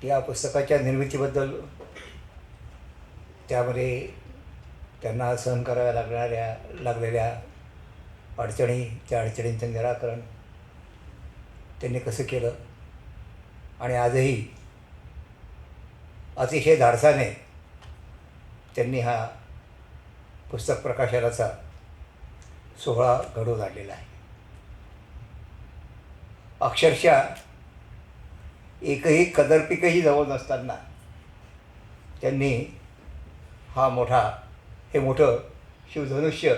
या पुस्तकाच्या निर्मितीबद्दल, त्यामध्ये त्यांना सहन कराव्या लागलेल्या अडचणी, त्या अडचणींचं निराकरण त्यांनी कसं केलं आणि आजही अतिशय धाडसाने त्यांनी हा पुस्तक प्रकाशनाचा सोहळा घडवून आणलेला आहे. अक्षरशः एकही कदरपीकही जवळ नसताना त्यांनी हे मोठं शिवधनुष्य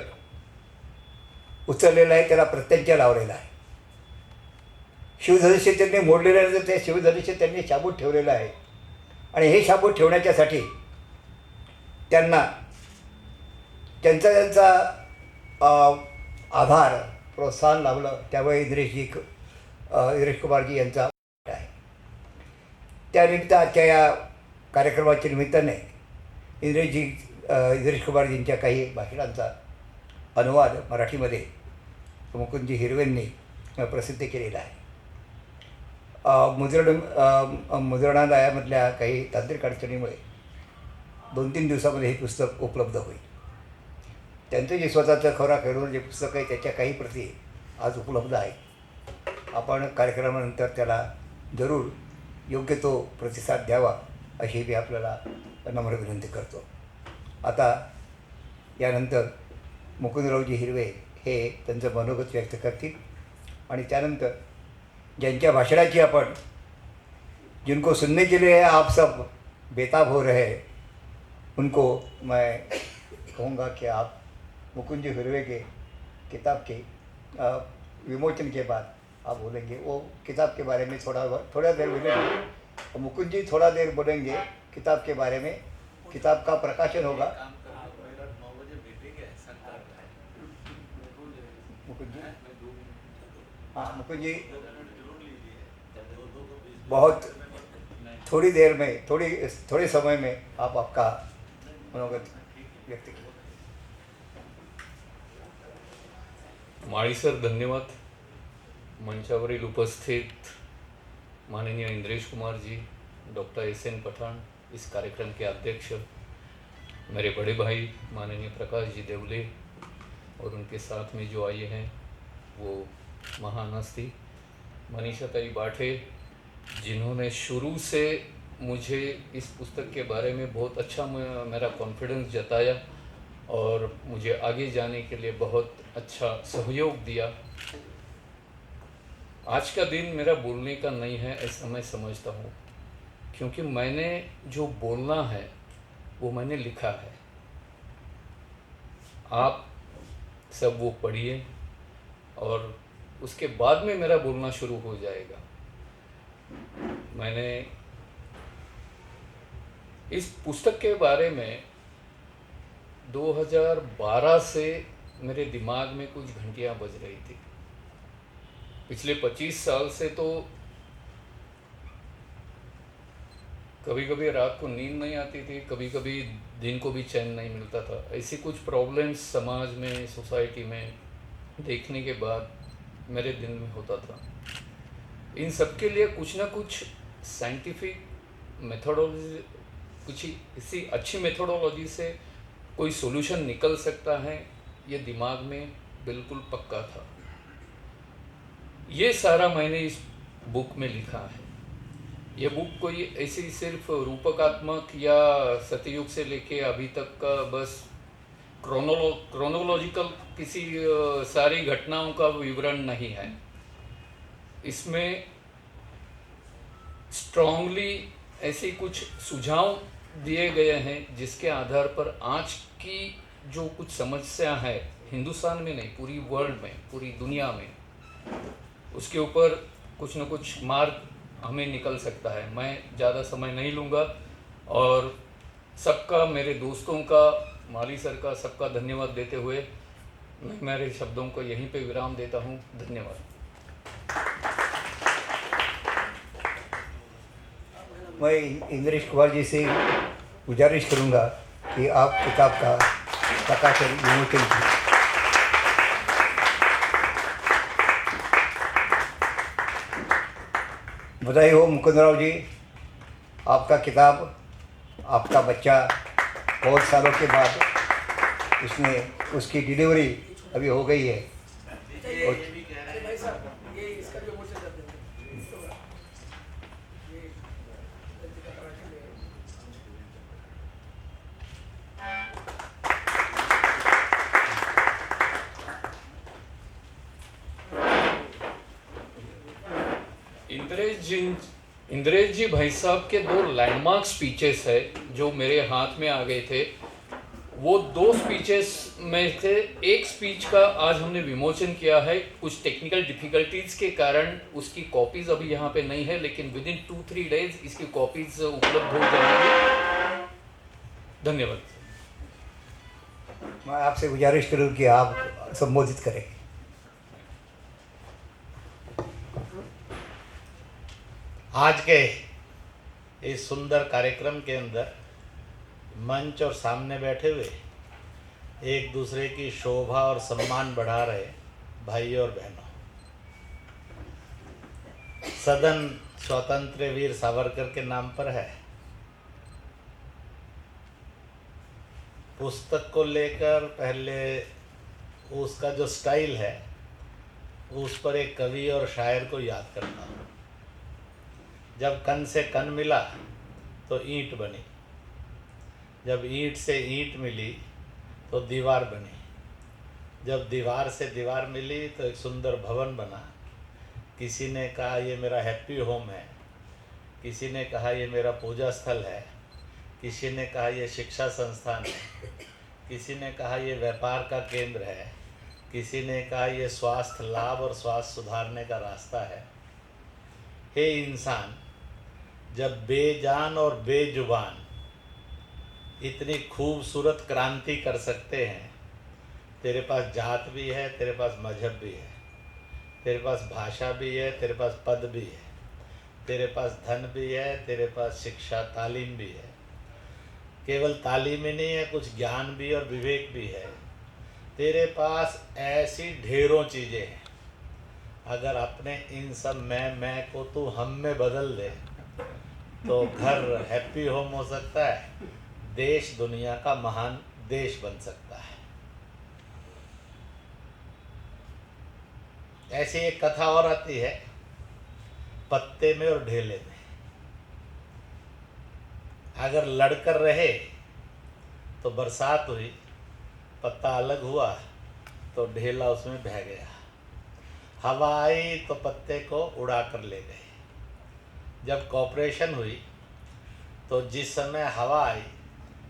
उचललेलं आहे, त्याला प्रत्यंचा लावलेला आहे. शिवधनुष्य त्यांनी मोडलेलं, ते शिवधनुष्य त्यांनी शाबूत ठेवलेलं आहे. आणि हे शाबूत ठेवण्याच्यासाठी त्यांना त्यांचा आभार, प्रोत्साहन लाभलं त्यावेळी इंद्रेश कुमारजी यांचा आहे. त्यानिमित्त आजच्या या कार्यक्रमाच्या निमित्ताने इंद्रेश कुमारजींच्या काही भाषणांचा अनुवाद मराठीमध्ये मुकुंदजी हिरवेंनी प्रसिद्ध केलेला आहे. मुद्रणालयामधल्या काही तांत्रिक अडचणीमुळे 2-3 दिवसामध्ये हे पुस्तक उपलब्ध होईल. त्यांचं जे स्वतःचं खवराखेडून जे पुस्तक आहे त्याच्या काही प्रती आज उपलब्ध आहेत. आपण कार्यक्रमानंतर त्याला जरूर योग्य तो प्रतिसाद द्यावा अशी मी आपल्याला नम्र विनंती करतो. आता यानंतर मुकुंदरावजी हिरवे हे त्यांचं मनोगत व्यक्त करतील आणि त्यानंतर ज्यांच्या भाषणाची आपण जिनको सुनने के लिए आप सब बेताब हो रहे हैं, उनको मैं कहूँगा कि आप मुकुंद जी हिरवे के किताब के विमोचन के बाद आप बोलेंगे. वो किताब के बारे में थोड़ा देर बोलेंगे. मुकुंद जी थोड़ा देर बोलेंगे किताब के बारे में. किताब का प्रकाशन होगा. मुकुंद जी, हाँ मुकुंद जी, बहुत थोड़ी देर में, थोड़े समय में आप आपका मनोगत व्यक्त कीजिए. माळी सर धन्यवाद. मंचावरील उपस्थित माननीय इंद्रेश कुमार जी, डॉक्टर एस.एन. पठान, इस कार्यक्रम के अध्यक्ष, मेरे बड़े भाई माननीय प्रकाश जी देवले और उनके साथ में जो आए हैं वो महान हस्ती मनीषा ताई बाठे, जिन्होंने शुरू से मुझे इस पुस्तक के बारे में बहुत अच्छा मेरा कॉन्फिडेंस जताया और मुझे आगे जाने के लिए बहुत अच्छा सहयोग दिया. आज का दिन मेरा बोलने का नहीं है ऐसा मैं समझता हूँ, क्योंकि मैंने जो बोलना है वो मैंने लिखा है. आप सब वो पढ़िए और उसके बाद में मेरा बोलना शुरू हो जाएगा. मैंने इस पुस्तक के बारे में 2012 से मेरे दिमाग में कुछ घंटियां बज रही थी. पिछले 25 साल से तो कभी कभी रात को नींद नहीं आती थी, कभी कभी दिन को भी चैन नहीं मिलता था. ऐसी कुछ प्रॉब्लम्स समाज में, सोसाइटी में देखने के बाद मेरे दिन में होता था. इन सब के लिए कुछ ना कुछ साइंटिफिक मेथोडोलॉजी, कुछ इसी अच्छी मेथोडोलॉजी से कोई सॉल्यूशन निकल सकता है, ये दिमाग में बिल्कुल पक्का था. ये सारा मैंने इस बुक में लिखा है. ये बुक कोई ऐसी सिर्फ रूपकात्मक या सतयुग से लेके अभी तक का बस क्रोनोलॉजिकल किसी सारी घटनाओं का विवरण नहीं है. इसमें स्ट्रांगली ऐसे कुछ सुझाव दिए गए हैं जिसके आधार पर आज की जो कुछ समस्या है हिंदुस्तान में नहीं, पूरी वर्ल्ड में, पूरी दुनिया में, उसके ऊपर कुछ न कुछ मार्ग हमें निकल सकता है. मैं ज़्यादा समय नहीं लूँगा और सबका, मेरे दोस्तों का, माली सर का, सबका धन्यवाद देते हुए मैं मेरे शब्दों को यहीं पे विराम देता हूँ. धन्यवाद. मैं इंद्रेश कुमार जी से गुजारिश करूँगा कि आप किताब का प्रकाशन विमोचन कीजिए. बधाई हो मुकुंदराव जी. आपका किताब, आपका बच्चा बहुत सालों के बाद उसने उसकी डिलीवरी अभी हो गई है। और इंद्रेश जी भाई साहब के दो लैंडमार्क स्पीचेस है जो मेरे हाथ में आ गए थे। वो दो स्पीचेस में से एक स्पीच का आज हमने विमोचन किया है। कुछ टेक्निकल डिफिकल्टीज के कारण उसकी कॉपीज अभी यहाँ पे नहीं है, लेकिन विद इन 2-3 डेज इसकी कॉपीज उपलब्ध हो जाएंगी। धन्यवाद। मैं आपसे गुजारिश करूँ कि आप संबोधित करें। आज के इस सुंदर कार्यक्रम के अंदर मंच और सामने बैठे हुए एक दूसरे की शोभा और सम्मान बढ़ा रहे भाई और बहनों, सदन स्वतंत्र वीर सावरकर के नाम पर है। पुस्तक को लेकर पहले उसका जो स्टाइल है उस पर एक कवि और शायर को याद करता हूँ। जब कन से कन मिला तो ईंट बनी, जब ईंट से ईंट मिली तो दीवार बनी, जब दीवार से दीवार मिली तो एक सुंदर भवन बना। किसी ने कहा ये मेरा हैप्पी होम है, किसी ने कहा ये मेरा पूजा स्थल है, किसी ने कहा ये शिक्षा संस्थान है, किसी ने कहा ये व्यापार का केंद्र है, किसी ने कहा ये स्वास्थ्य लाभ और स्वास्थ्य सुधारने का रास्ता है। हे इंसान, जब बेजान और बेजुबान इतनी खूबसूरत क्रांति कर सकते हैं, तेरे पास जात भी है, तेरे पास मजहब भी है, तेरे पास भाषा भी है, तेरे पास पद भी है, तेरे पास धन भी है, तेरे पास शिक्षा तालीम भी है। केवल तालीम ही नहीं है, कुछ ज्ञान भी और विवेक भी है। तेरे पास ऐसी ढेरों चीज़ें हैं। अगर अपने इन सब मैं को तू हम में बदल दे तो घर हैप्पी होम हो सकता है, देश दुनिया का महान देश बन सकता है। ऐसी एक कथा और आती है, पत्ते में और ढेले में। अगर लड़कर रहे तो बरसात हुई, पत्ता अलग हुआ तो ढेला उसमें बह गया। हवा आई तो पत्ते को उड़ा कर ले गए। जब कॉपरेशन हुई तो जिस समय हवा आई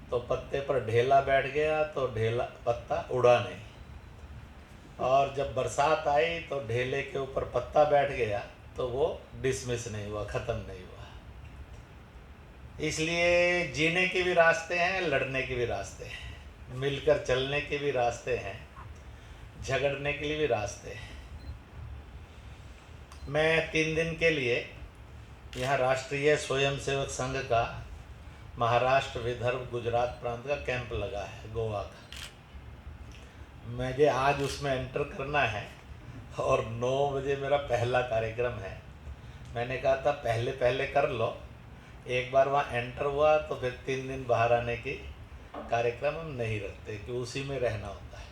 तो पत्ते पर ढेला बैठ गया तो ढेला पत्ता उड़ा नहीं, और जब बरसात आई तो ढेले के ऊपर पत्ता बैठ गया तो वो डिसमिस नहीं हुआ, ख़त्म नहीं हुआ। इसलिए जीने के भी रास्ते हैं, लड़ने के भी रास्ते हैं, मिलकर चलने के भी रास्ते हैं, झगड़ने के लिए भी रास्ते हैं। मैं 3 दिन के लिए यहाँ राष्ट्रीय स्वयंसेवक संघ का महाराष्ट्र, विदर्भ, गुजरात प्रांत का कैंप लगा है, गोवा का। मुझे आज उसमें एंटर करना है और 9 बजे मेरा पहला कार्यक्रम है। मैंने कहा था पहले पहले कर लो, एक बार वहाँ एंटर हुआ तो फिर 3 दिन बाहर आने की कार्यक्रम हम नहीं रखते कि उसी में रहना होता है।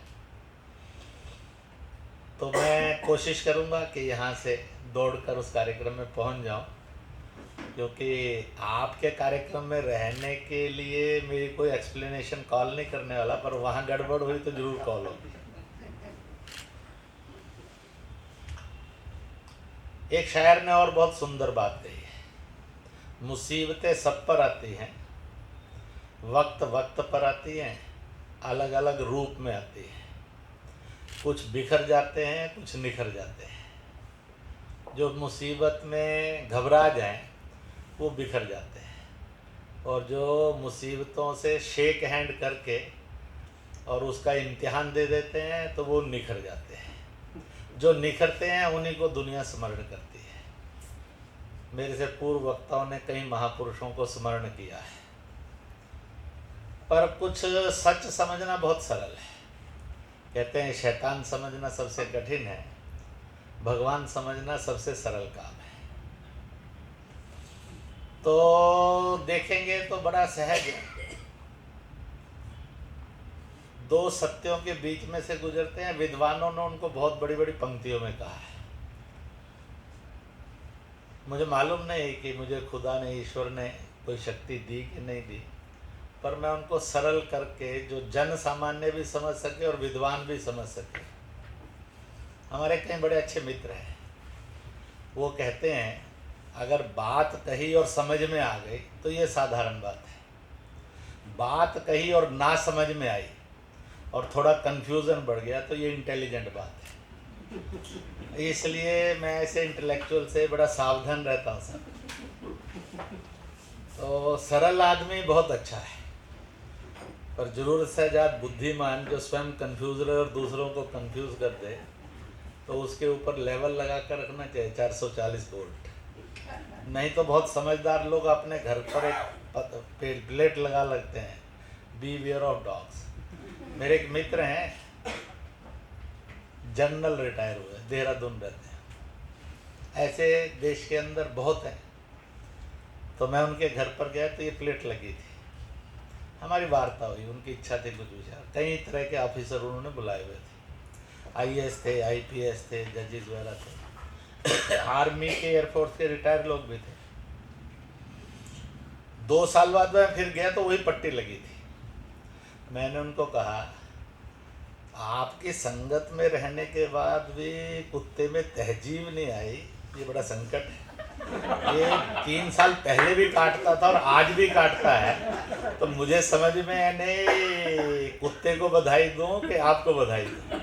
तो मैं कोशिश करूँगा कि यहाँ से दौड़कर उस कार्यक्रम में पहुँच जाऊँ, क्योंकि आपके कार्यक्रम में रहने के लिए मेरी कोई एक्सप्लेनेशन कॉल नहीं करने वाला, पर वहाँ गड़बड़ हुई तो जरूर कॉल होगी। एक शायर ने और बहुत सुंदर बात कही है, मुसीबतें सब पर आती हैं, वक्त वक्त पर आती हैं, अलग अलग रूप में आती हैं। कुछ बिखर जाते हैं, कुछ निखर जाते हैं। जो मुसीबत में घबरा जाएं वो बिखर जाते हैं, और जो मुसीबतों से शेक हैंड करके और उसका इम्तिहान दे देते हैं तो वो निखर जाते हैं। जो निखरते हैं उन्हीं को दुनिया स्मरण करती है। मेरे से पूर्व वक्ताओं ने कई महापुरुषों को स्मरण किया है, पर कुछ सच समझना बहुत सरल है। कहते हैं शैतान समझना सबसे कठिन है, भगवान समझना सबसे सरल काम है। तो देखेंगे तो बड़ा सहज है। दो सत्यों के बीच में से गुजरते हैं। विद्वानों ने उनको बहुत बड़ी बड़ी पंक्तियों में कहा है। मुझे मालूम नहीं कि मुझे खुदा ने, ईश्वर ने कोई शक्ति दी कि नहीं दी, पर मैं उनको सरल करके जो जन सामान्य भी समझ सके और विद्वान भी समझ सके। हमारे कई बड़े अच्छे मित्र हैं, वो कहते हैं अगर बात कही और समझ में आ गई तो ये साधारण बात है, बात कही और ना समझ में आई और थोड़ा कन्फ्यूज़न बढ़ गया तो ये इंटेलिजेंट बात है। इसलिए मैं ऐसे इंटेलेक्चुअल से बड़ा सावधान रहता हूँ सर। तो सरल आदमी बहुत अच्छा है, पर जरूरत से ज़्यादा बुद्धिमान जो स्वयं कन्फ्यूज रहे और दूसरों को कन्फ्यूज़ कर दे, तो उसके ऊपर लेवल लगा कर रखना चाहिए 440 वोल्ट। नहीं तो बहुत समझदार लोग अपने घर पर एक प्लेट लगा लगते हैं, बीवियर ऑफ डॉग्स। मेरे एक मित्र हैं, जनरल रिटायर हुए, देहरादून रहते हैं। ऐसे देश के अंदर बहुत हैं। तो मैं उनके घर पर गया तो ये प्लेट लगी थी, हमारी वार्ता हुई, उनकी इच्छा थी कुछ विचार। कई तरह के ऑफिसर उन्होंने बुलाए हुए थे, आईएएस थे, आईपीएस थे, जजेस वगैरह थे, आर्मी के, एयरफोर्स के रिटायर्ड लोग भी थे। 2 साल बाद मैं फिर गया तो वही पट्टी लगी थी। मैंने उनको कहा आपकी संगत में रहने के बाद भी कुत्ते में तहजीब नहीं आई, ये बड़ा संकट है। ये 3 साल पहले भी काटता था और आज भी काटता है, तो मुझे समझ में नहीं कुत्ते को बधाई दूं कि आपको बधाई दूं।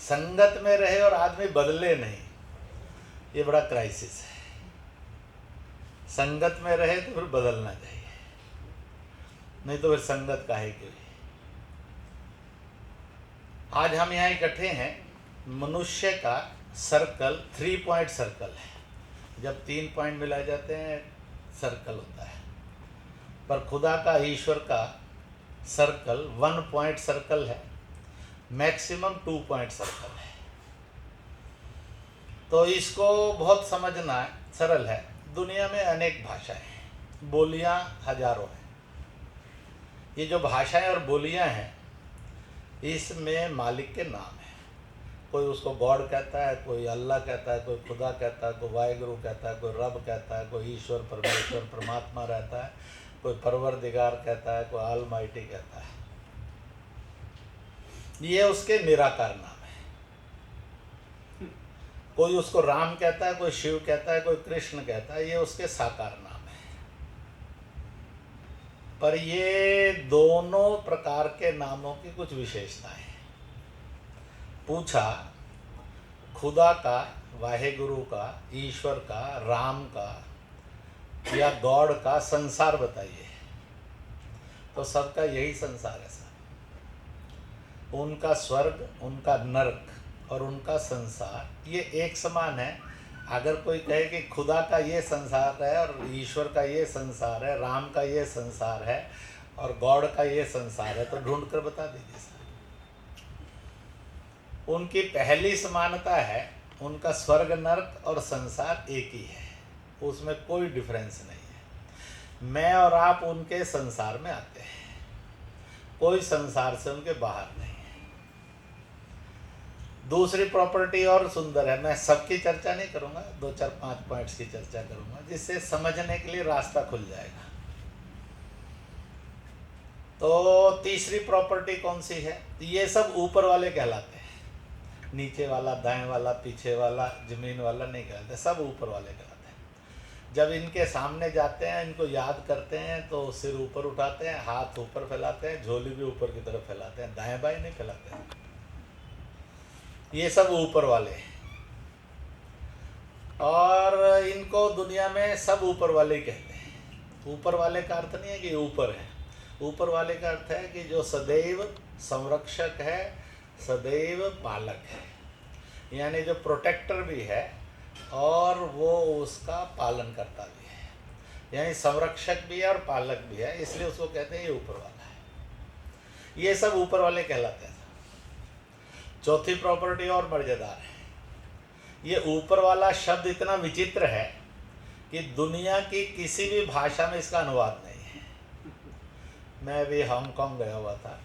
संगत में रहे और आदमी बदले नहीं, ये बड़ा क्राइसिस है। संगत में रहे तो फिर बदलना चाहिए, नहीं तो फिर संगत काहे की हुई। आज हम यहाँ इकट्ठे हैं, मनुष्य का सर्कल 3 पॉइंट सर्कल है। जब 3 पॉइंट मिलाए जाते हैं सर्कल होता है, पर खुदा का, ईश्वर का सर्कल 1 पॉइंट सर्कल है, मैक्सिमम 2 पॉइंट सर्कल है। तो इसको बहुत समझना सरल है। दुनिया में अनेक भाषाएं हैं, बोलियां हजारों हैं। ये जो भाषाएं और बोलियां हैं, इसमें मालिक के नाम है। कोई उसको गॉड कहता है, कोई अल्लाह कहता है, कोई खुदा कहता है, कोई वाहिगुरु कहता है, कोई रब कहता है, कोई ईश्वर, परमेश्वर, परमात्मा रहता है, कोई परवरदिगार कहता है, कोई ऑलमाइटी कहता है। ये उसके निराकार नाम है। कोई उसको राम कहता है, कोई शिव कहता है, कोई कृष्ण कहता है, ये उसके साकार नाम है। पर ये दोनों प्रकार के नामों की कुछ विशेषताएं हैं। पूछा खुदा का, वाहेगुरु का, ईश्वर का, राम का या गॉड का संसार बताइए, तो सबका यही संसार है सर। उनका स्वर्ग, उनका नरक और उनका संसार ये एक समान है। अगर कोई कहे कि खुदा का ये संसार है और ईश्वर का ये संसार है, राम का ये संसार है और गॉड का ये संसार है, तो ढूंढ कर बता दीजिए सर। उनकी पहली समानता है, उनका स्वर्ग, नरक और संसार एक ही है, उसमें कोई डिफरेंस नहीं है। मैं और आप उनके संसार में आते हैं, कोई संसार से उनके बाहर नहीं है। दूसरी प्रॉपर्टी और सुंदर है, मैं सबकी चर्चा नहीं करूंगा, 2, 4, 5 पॉइंट्स की चर्चा करूंगा, जिससे समझने के लिए रास्ता खुल जाएगा। तो तीसरी प्रॉपर्टी कौन सी है? ये सब ऊपर वाले कहलाते हैं, नीचे वाला, दाएं वाला, पीछे वाला, जमीन वाला नहीं कहलाते, सब ऊपर वाले कहलाते हैं। जब इनके सामने जाते हैं, इनको याद करते हैं, तो सिर ऊपर उठाते हैं, हाथ ऊपर फैलाते हैं, झोली भी ऊपर की तरफ फैलाते हैं, दाएं बाएं नहीं फैलाते हैं। ये सब ऊपर वाले हैं और इनको दुनिया में सब ऊपर वाले ही कहते हैं। ऊपर वाले का अर्थ नहीं है कि ऊपर है, ऊपर वाले का अर्थ है कि जो सदैव संरक्षक है, सदैव पालक है, यानी जो प्रोटेक्टर भी है और वो उसका पालन करता भी है, यानी संरक्षक भी है और पालक भी है, इसलिए उसको कहते हैं ये ऊपर वाला है। ये सब ऊपर वाले कहलाते हैं। चौथी प्रॉपर्टी और मर्यादार है। ये ऊपर वाला शब्द इतना विचित्र है कि दुनिया की किसी भी भाषा में इसका अनुवाद नहीं है। मैं भी हांगकांग गया हुआ था,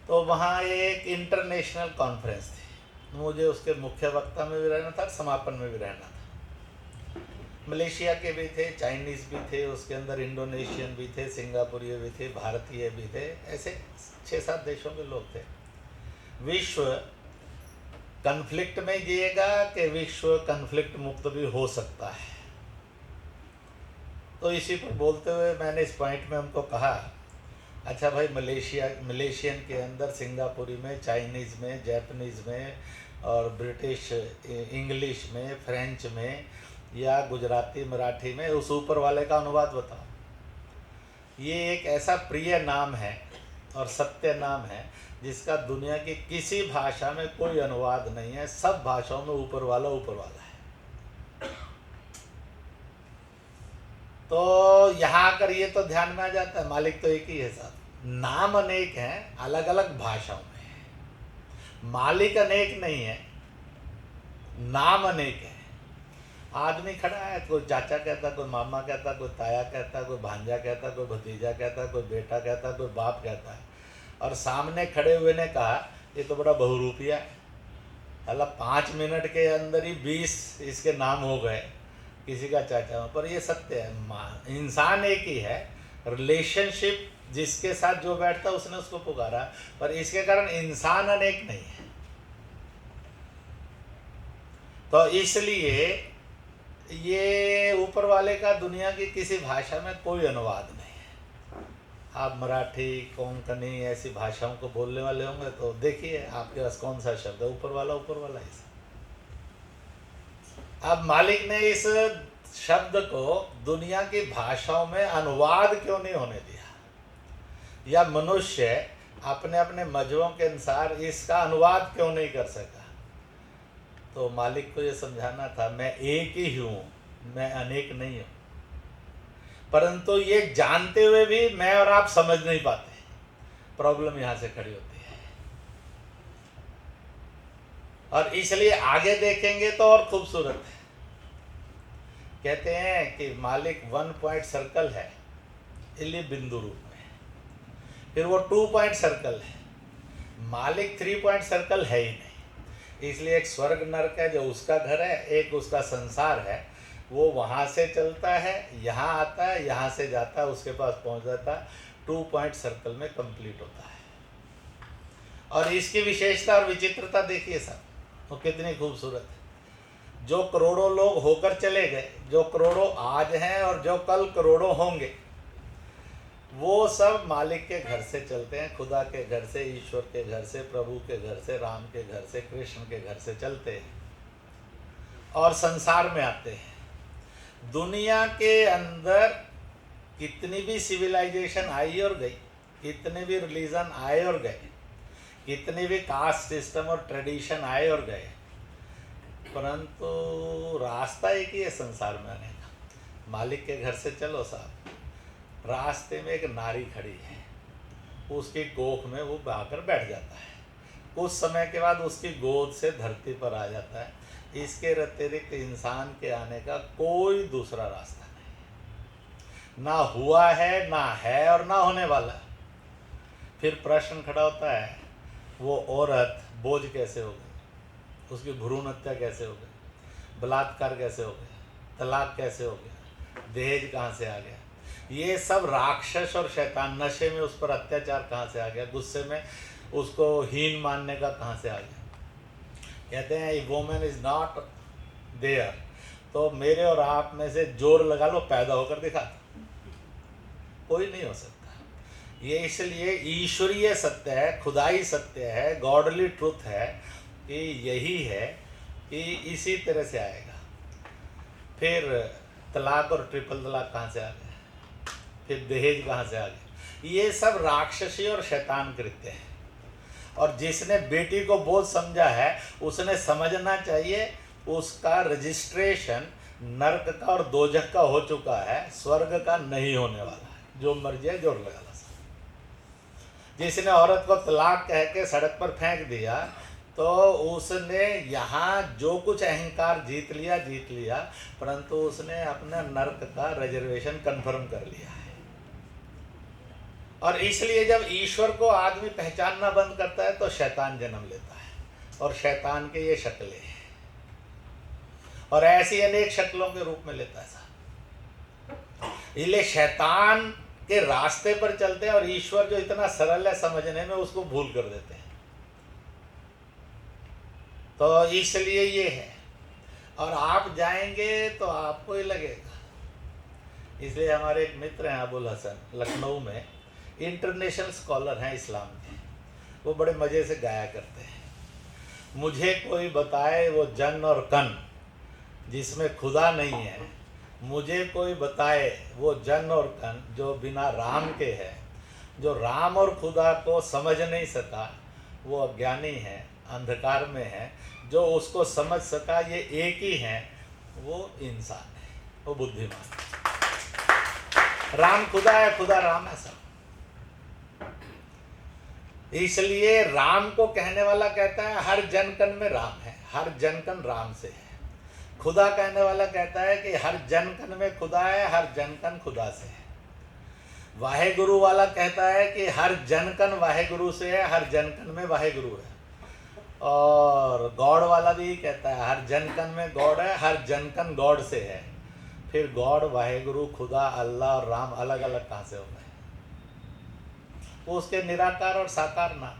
तो वहाँ एक इंटरनेशनल कॉन्फ्रेंस थी, मुझे उसके मुख्य वक्ता में भी रहना था, समापन में भी रहना था। मलेशिया के भी थे, चाइनीज़ भी थे, उसके अंदर इंडोनेशियन भी थे, सिंगापुरिया भी थे, भारतीय भी थे, ऐसे 6-7 देशों के लोग थे। विश्व कन्फ्लिक्ट में जिएगा कि विश्व कन्फ्लिक्ट मुक्त भी हो सकता है। तो इसी पर बोलते हुए मैंने इस पॉइंट में उनको कहा, अच्छा भाई, मलेशियन के अंदर, सिंगापुरी में, चाइनीज़ में, जापानीज़ में और ब्रिटिश इंग्लिश में, फ्रेंच में या गुजराती मराठी में उस ऊपर वाले का अनुवाद बताओ। ये एक ऐसा प्रिय नाम है और सत्य नाम है जिसका दुनिया की किसी भाषा में कोई अनुवाद नहीं है। सब भाषाओं में ऊपर वाला है। तो यहाँ आकर ये तो ध्यान में आ जाता है, मालिक तो एक ही है साहब, नाम अनेक हैं, अलग अलग भाषाओं में। मालिक अनेक नहीं है, नाम अनेक है। आदमी खड़ा है, कोई चाचा कहता, कोई मामा कहता, कोई ताया कहता, कोई भांजा कहता, कोई भतीजा कहता, कोई बेटा कहता, कोई बाप कहता है। और सामने खड़े हुए ने कहा ये तो बड़ा बहुरूपिया है, मतलब 5 मिनट के अंदर ही 20 इसके नाम हो गए किसी का चाचा। पर ये सत्य है, इंसान एक ही है, रिलेशनशिप जिसके साथ जो बैठता उसने उसको पुकारा, पर इसके कारण इंसान अनेक नहीं है। तो इसलिए ये ऊपर वाले का दुनिया की किसी भाषा में कोई अनुवाद नहीं है। आप मराठी, कोंकणी ऐसी भाषाओं को बोलने वाले होंगे तो देखिए आपके पास कौन सा शब्द है, ऊपर वाला ही। अब मालिक ने इस शब्द को दुनिया की भाषाओं में अनुवाद क्यों नहीं होने दिया, या मनुष्य अपने अपने मजहबों के अनुसार इसका अनुवाद क्यों नहीं कर सका। तो मालिक को ये समझाना था, मैं एक ही हूँ, मैं अनेक नहीं हूँ। परंतु ये जानते हुए भी मैं और आप समझ नहीं पाते, प्रॉब्लम यहाँ से खड़ी होती है। और इसलिए आगे देखेंगे तो और खूबसूरत है। कहते हैं कि मालिक 1 पॉइंट सर्कल है इसलिए बिंदु रूप में, फिर वो 2 पॉइंट सर्कल है, मालिक 3 पॉइंट सर्कल है ही नहीं। इसलिए एक स्वर्ग नरक है जो उसका घर है, एक उसका संसार है, वो वहाँ से चलता है, यहाँ आता है, यहाँ से जाता है, उसके पास पहुँच जाता है, 2 पॉइंट सर्कल में कंप्लीट होता है। और इसकी विशेषता और विचित्रता देखिए साहब, वो कितनी खूबसूरत है। जो करोड़ों लोग होकर चले गए, जो करोड़ों आज हैं और जो कल करोड़ों होंगे, वो सब मालिक के घर से चलते हैं, खुदा के घर से, ईश्वर के घर से, प्रभु के घर से, राम के घर से, कृष्ण के घर से चलते हैं और संसार में आते हैं। दुनिया के अंदर कितनी भी सिविलाइजेशन आई और गई, कितने भी रिलीजन आए और गए, कितने भी कास्ट सिस्टम और ट्रेडिशन आए और गए, परंतु रास्ता एक ही है संसार में आने का। मालिक के घर से चलो साहब, रास्ते में एक नारी खड़ी है, उसकी कोख में वो आकर बैठ जाता है, कुछ समय के बाद उसकी गोद से धरती पर आ जाता है। इसके अतिरिक्त इंसान के आने का कोई दूसरा रास्ता नहीं, ना हुआ है, ना है और ना होने वाला। फिर प्रश्न खड़ा होता है, वो औरत बोझ कैसे हो गई, उसकी भ्रूण हत्या कैसे हो गई, बलात्कार कैसे हो गया, तलाक कैसे हो गया, दहेज कहाँ से आ गया, ये सब राक्षस और शैतान, नशे में उस पर अत्याचार कहाँ से आ गया, गुस्से में उसको हीन मानने का कहाँ से आ गया। कहते हैं ए वोमेन इज नॉट देयर, तो मेरे और आप में से जोर लगा लो, पैदा होकर दिखा, कोई नहीं हो सकता। ये इसलिए ईश्वरीय सत्य है, खुदाई सत्य है, गॉडली ट्रुथ है कि यही है कि इसी तरह से आएगा। फिर तलाक और ट्रिपल तलाक कहाँ से आ गया, फिर दहेज कहाँ से आ गया, ये सब राक्षसी और शैतान कृत्य है। और जिसने बेटी को बोझ समझा है उसने समझना चाहिए उसका रजिस्ट्रेशन नरक का और दोजख का हो चुका है, स्वर्ग का नहीं होने वाला है। जो मर्जी है जोर लगा ला। जिसने औरत को तलाक कह के सड़क पर फेंक दिया तो उसने यहाँ जो कुछ अहंकार जीत लिया, परंतु उसने अपना नर्क का रिजर्वेशन कंफर्म कर लिया है। और इसलिए जब ईश्वर को आदमी पहचानना बंद करता है तो शैतान जन्म लेता है, और शैतान के ये शक्लें हैं, और ऐसी अनेक शक्लों के रूप में लेता है साहब। इसलिए शैतान के रास्ते पर चलते हैं, और ईश्वर जो इतना सरल है समझने में, उसको भूल कर देते हैं। तो इसलिए ये है, और आप जाएंगे तो आपको ही लगेगा। इसलिए हमारे एक मित्र हैं अबुल हसन, लखनऊ में इंटरनेशनल स्कॉलर हैं इस्लाम के, वो बड़े मज़े से गाया करते हैं, मुझे कोई बताए वो जन और कन जिसमें खुदा नहीं है, मुझे कोई बताए वो जन और कन जो बिना राम के है, जो राम और खुदा को समझ नहीं सका वो अज्ञानी है, अंधकार में है, जो उसको समझ सका ये एक ही है, वो इंसान है, वो बुद्धिमान है। राम खुदा है, खुदा राम है सब। इसलिए राम को कहने वाला कहता है हर जनकन में राम है, हर जनकन राम से है। खुदा कहने वाला कहता है कि हर जनकन में खुदा है, हर जनकन खुदा से है। वाहेगुरु वाला कहता है कि हर जनकन वाहेगुरु से है, हर जनकन में वाहेगुरु है। और गॉड वाला भी कहता है हर जनकन में गॉड है, हर जनकन गॉड से है। फिर गॉड, वाहेगुरु, खुदा, अल्लाह और राम अलग अलग कहाँ से हो गए? वो उसके निराकार और साकार नाम।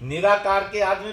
निराकार के आदमी